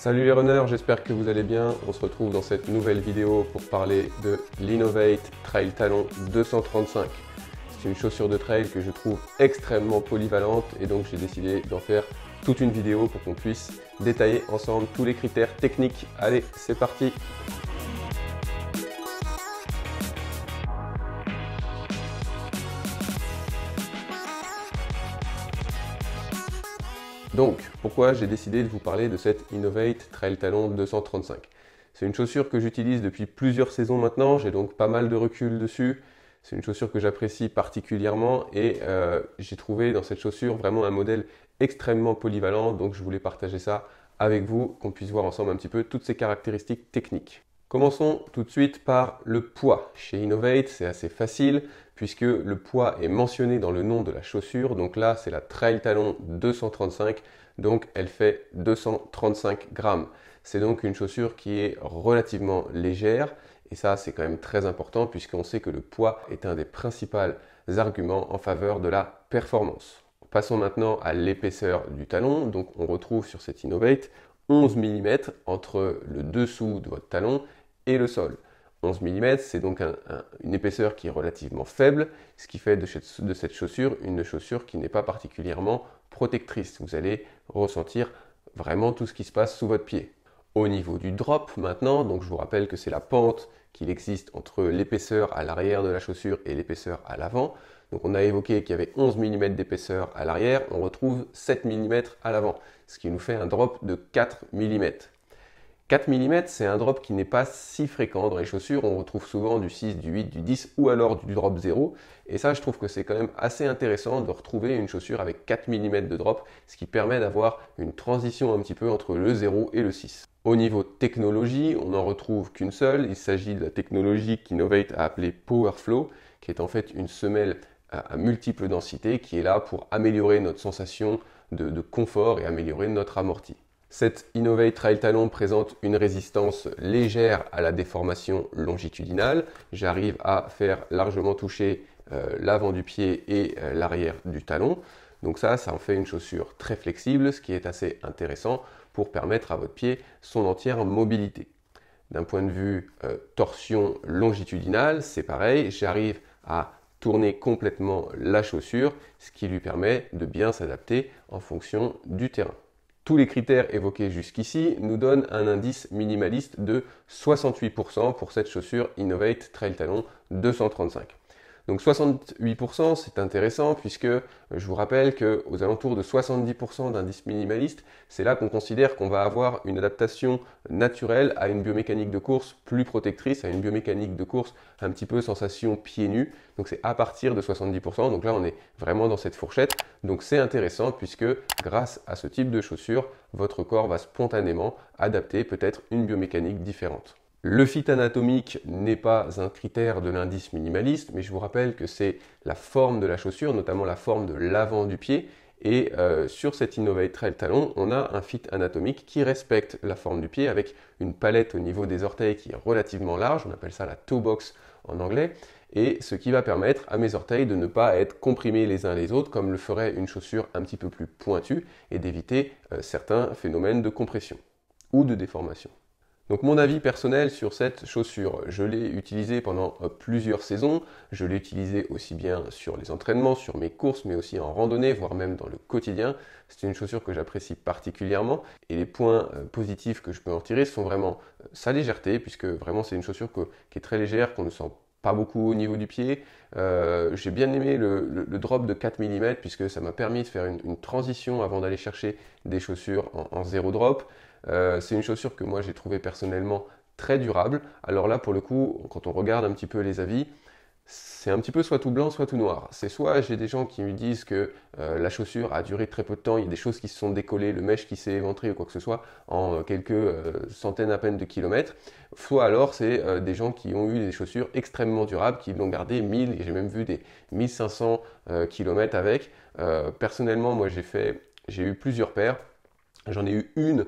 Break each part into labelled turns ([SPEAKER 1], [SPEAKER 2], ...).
[SPEAKER 1] Salut les runners, j'espère que vous allez bien. On se retrouve dans cette nouvelle vidéo pour parler de l'Inov-8 Trail Talon 235. C'est une chaussure de trail que je trouve extrêmement polyvalente et donc j'ai décidé d'en faire toute une vidéo pour qu'on puisse détailler ensemble tous les critères techniques. Allez, c'est parti! Donc, pourquoi j'ai décidé de vous parler de cette Inov-8 Trail Talon 235? C'est une chaussure que j'utilise depuis plusieurs saisons maintenant, j'ai donc pas mal de recul dessus. C'est une chaussure que j'apprécie particulièrement et j'ai trouvé dans cette chaussure vraiment un modèle extrêmement polyvalent, donc je voulais partager ça avec vous, qu'on puisse voir ensemble un petit peu toutes ces caractéristiques techniques. Commençons tout de suite par le poids. Chez Inov-8, c'est assez facile puisque le poids est mentionné dans le nom de la chaussure. Donc là, c'est la Trail Talon 235, donc elle fait 235 grammes. C'est donc une chaussure qui est relativement légère et ça, c'est quand même très important puisqu'on sait que le poids est un des principaux arguments en faveur de la performance. Passons maintenant à l'épaisseur du talon. Donc on retrouve sur cette Inov-8 11 mm entre le dessous de votre talon et le sol. 11 mm, c'est donc une épaisseur qui est relativement faible, ce qui fait de cette chaussure une chaussure qui n'est pas particulièrement protectrice. Vous allez ressentir vraiment tout ce qui se passe sous votre pied. Au niveau du drop maintenant, donc je vous rappelle que c'est la pente qu'il existe entre l'épaisseur à l'arrière de la chaussure et l'épaisseur à l'avant. Donc on a évoqué qu'il y avait 11 mm d'épaisseur à l'arrière, on retrouve 7 mm à l'avant, ce qui nous fait un drop de 4 mm. 4 mm, c'est un drop qui n'est pas si fréquent dans les chaussures. On retrouve souvent du 6, du 8, du 10 ou alors du drop 0. Et ça, je trouve que c'est quand même assez intéressant de retrouver une chaussure avec 4 mm de drop, ce qui permet d'avoir une transition un petit peu entre le 0 et le 6. Au niveau technologie, on n'en retrouve qu'une seule. Il s'agit de la technologie qu'Inov-8 a appelée PowerFlow, qui est en fait une semelle à multiples densités qui est là pour améliorer notre sensation de confort et améliorer notre amorti. Cette Inov-8 Trail Talon présente une résistance légère à la déformation longitudinale. J'arrive à faire largement toucher l'avant du pied et l'arrière du talon. Donc ça en fait une chaussure très flexible, ce qui est assez intéressant pour permettre à votre pied son entière mobilité. D'un point de vue torsion longitudinale, c'est pareil, j'arrive à tourner complètement la chaussure, ce qui lui permet de bien s'adapter en fonction du terrain. Tous les critères évoqués jusqu'ici nous donnent un indice minimaliste de 68% pour cette chaussure Inov-8 Trail Talon 235. Donc 68%, c'est intéressant puisque je vous rappelle qu'aux alentours de 70% d'indice minimaliste, c'est là qu'on considère qu'on va avoir une adaptation naturelle à une biomécanique de course plus protectrice, à une biomécanique de course un petit peu sensation pieds nus. Donc c'est à partir de 70%, donc là on est vraiment dans cette fourchette. Donc c'est intéressant puisque grâce à ce type de chaussure, votre corps va spontanément adapter peut-être une biomécanique différente. Le fit anatomique n'est pas un critère de l'indice minimaliste, mais je vous rappelle que c'est la forme de la chaussure, notamment la forme de l'avant du pied. Et sur cette Inov-8 Trail Talon, on a un fit anatomique qui respecte la forme du pied avec une palette au niveau des orteils qui est relativement large, on appelle ça la toe box en anglais, et ce qui va permettre à mes orteils de ne pas être comprimés les uns les autres comme le ferait une chaussure un petit peu plus pointue et d'éviter certains phénomènes de compression ou de déformation. Donc mon avis personnel sur cette chaussure, je l'ai utilisée pendant plusieurs saisons, je l'ai utilisée aussi bien sur les entraînements, sur mes courses, mais aussi en randonnée, voire même dans le quotidien. C'est une chaussure que j'apprécie particulièrement et les points positifs que je peux en tirer sont vraiment sa légèreté, puisque vraiment c'est une chaussure qui est très légère, qu'on ne sent pas beaucoup au niveau du pied. J'ai bien aimé le drop de 4 mm puisque ça m'a permis de faire une transition avant d'aller chercher des chaussures en zéro drop. C'est une chaussure que moi j'ai trouvé personnellement très durable. Alors là pour le coup, quand on regarde un petit peu les avis, c'est un petit peu soit tout blanc soit tout noir. C'est soit j'ai des gens qui me disent que la chaussure a duré très peu de temps, il y a des choses qui se sont décollées, le mesh qui s'est éventré ou quoi que ce soit en quelques centaines à peine de kilomètres, soit alors c'est des gens qui ont eu des chaussures extrêmement durables, qui l'ont gardé 1000 et j'ai même vu des 1500 km avec. Personnellement moi j'ai eu plusieurs paires. J'en ai eu une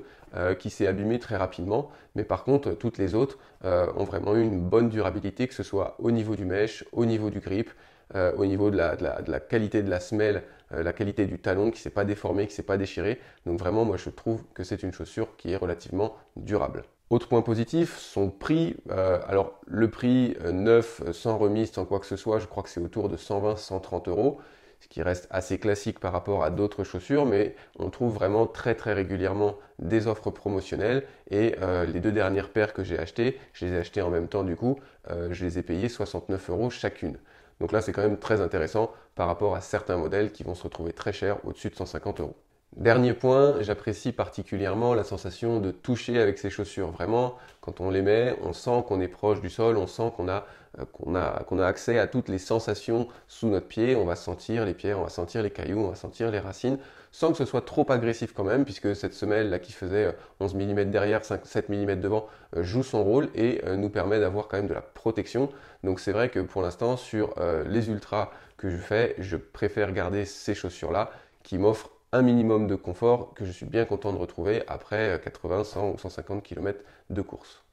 [SPEAKER 1] qui s'est abîmée très rapidement, mais par contre toutes les autres ont vraiment eu une bonne durabilité, que ce soit au niveau du mesh, au niveau du grip. au niveau de la qualité de la semelle, la qualité du talon qui ne s'est pas déformé, qui ne s'est pas déchiré. Donc vraiment, moi je trouve que c'est une chaussure qui est relativement durable. Autre point positif, son prix. Alors le prix neuf, sans remise, sans quoi que ce soit, je crois que c'est autour de 120-130 euros, ce qui reste assez classique par rapport à d'autres chaussures, mais on trouve vraiment très régulièrement des offres promotionnelles. Et les 2 dernières paires que j'ai achetées, je les ai achetées en même temps du coup, je les ai payées 69 euros chacune. Donc là c'est quand même très intéressant par rapport à certains modèles qui vont se retrouver très chers, au-dessus de 150 euros. Dernier point, j'apprécie particulièrement la sensation de toucher avec ces chaussures. Vraiment, quand on les met, on sent qu'on est proche du sol, on sent qu'on a accès à toutes les sensations sous notre pied. On va sentir les pierres, on va sentir les cailloux, on va sentir les racines, sans que ce soit trop agressif quand même, puisque cette semelle là qui faisait 11 mm derrière, 7 mm devant, joue son rôle et nous permet d'avoir quand même de la protection. Donc c'est vrai que pour l'instant, sur les ultras que je fais, je préfère garder ces chaussures-là qui m'offrent un minimum de confort que je suis bien content de retrouver après 80, 100 ou 150 km de course.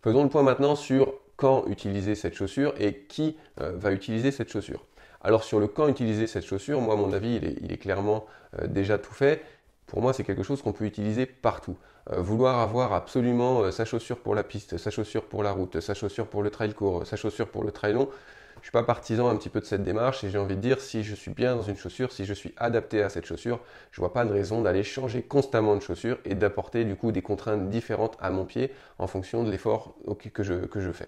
[SPEAKER 1] Faisons le point maintenant sur quand utiliser cette chaussure et qui va utiliser cette chaussure. Alors sur le quand utiliser cette chaussure, moi mon avis il est clairement déjà tout fait. Pour moi c'est quelque chose qu'on peut utiliser partout. Vouloir avoir absolument sa chaussure pour la piste, sa chaussure pour la route, sa chaussure pour le trail court, sa chaussure pour le trail long, je ne suis pas partisan un petit peu de cette démarche et j'ai envie de dire si je suis bien dans une chaussure, si je suis adapté à cette chaussure, je ne vois pas de raison d'aller changer constamment de chaussure et d'apporter du coup des contraintes différentes à mon pied en fonction de l'effort que je fais.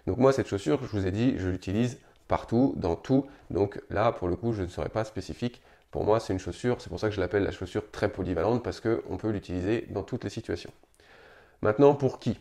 [SPEAKER 1] Donc moi cette chaussure, je vous ai dit, je l'utilise partout, dans tout. Donc là pour le coup je ne serai pas spécifique. Pour moi c'est une chaussure, c'est pour ça que je l'appelle la chaussure très polyvalente parce qu'on peut l'utiliser dans toutes les situations. Maintenant pour qui ?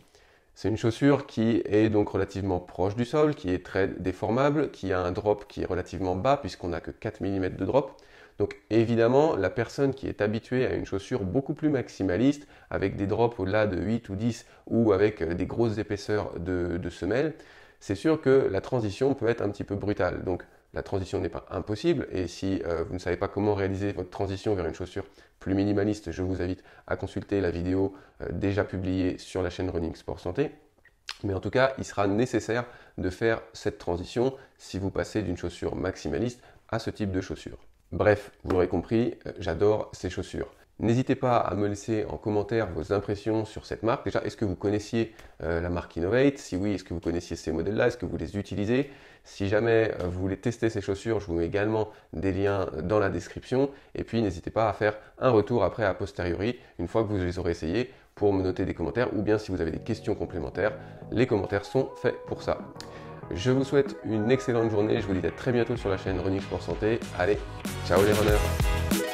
[SPEAKER 1] C'est une chaussure qui est donc relativement proche du sol, qui est très déformable, qui a un drop qui est relativement bas puisqu'on n'a que 4 mm de drop. Donc évidemment, la personne qui est habituée à une chaussure beaucoup plus maximaliste, avec des drops au-delà de 8 ou 10 ou avec des grosses épaisseurs de semelles, c'est sûr que la transition peut être un petit peu brutale. Donc la transition n'est pas impossible et si vous ne savez pas comment réaliser votre transition vers une chaussure plus minimaliste, je vous invite à consulter la vidéo déjà publiée sur la chaîne Running Sport Santé. Mais en tout cas, il sera nécessaire de faire cette transition si vous passez d'une chaussure maximaliste à ce type de chaussure. Bref, vous l'aurez compris, j'adore ces chaussures. N'hésitez pas à me laisser en commentaire vos impressions sur cette marque. Déjà, est-ce que vous connaissiez la marque Inov-8? Si oui, est-ce que vous connaissiez ces modèles-là? Est-ce que vous les utilisez? Si jamais vous voulez tester ces chaussures, je vous mets également des liens dans la description. Et puis, n'hésitez pas à faire un retour après a posteriori, une fois que vous les aurez essayés, pour me noter des commentaires. Ou bien si vous avez des questions complémentaires, les commentaires sont faits pour ça. Je vous souhaite une excellente journée. Je vous dis à très bientôt sur la chaîne Running Sport Santé. Allez, ciao les runners!